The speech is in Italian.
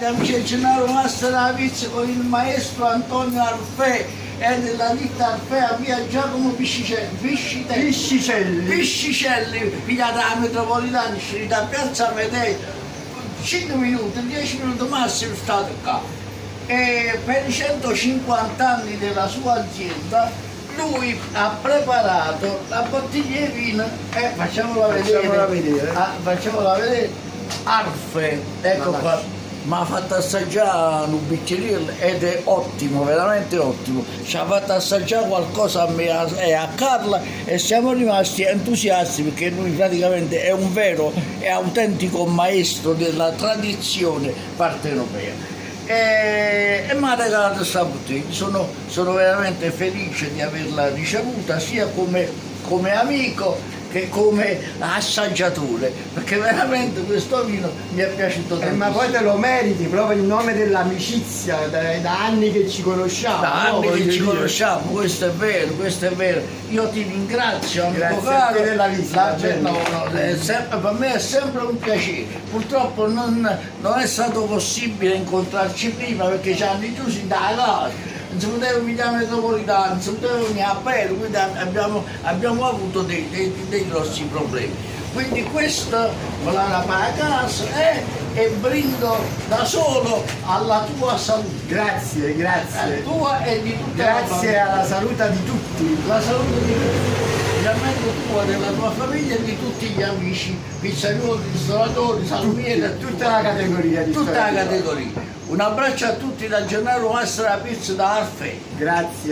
camicia di Gennaro Masteravizzi con il maestro Antonio Arfè e nella ditta Arfè a via Giacomo Piscicelli, pigliata la metropolitana, uscita a Piazza Medei, 5 minuti, 10 minuti massimo state qua. E per i 150 anni della sua azienda lui ha preparato la bottiglia di vino e facciamola vedere. Facciamola vedere. Arfe, ecco qua, mi ha fatto assaggiare un bicchierino ed è ottimo, veramente ottimo. Ci ha fatto assaggiare qualcosa a me e a Carla e siamo rimasti entusiasti perché lui praticamente è un vero e autentico maestro della tradizione partenopea. E mi ha regalato questa bottiglia, sono veramente felice di averla ricevuta sia come amico che come assaggiatore, perché veramente questo vino mi è piaciuto tantissimo. Ma poi te lo meriti proprio in nome dell'amicizia, da anni che ci conosciamo. Da anni che ci conosciamo, questo è vero, questo è vero. Io ti ringrazio, amico caro. Della visita. Per me è sempre un piacere. Purtroppo non è stato possibile incontrarci prima perché ci hanno chiusi da casa. Non si poteva venire a metropolitana, non si poteva venire a Pelo, quindi abbiamo avuto dei grossi problemi. Quindi questo me la paga a casa e brindo da solo alla tua salute. Grazie, grazie. Tua e di tutta la Grazie alla salute di tutti. la salute di tutti, ovviamente tua, della tua famiglia e di tutti gli amici, pizzaioli, ristoratori, salumieri, Tutta la categoria di tutta la storia. categoria. Un abbraccio a tutti da Gennaro Masteravizzi da Arfe. Grazie.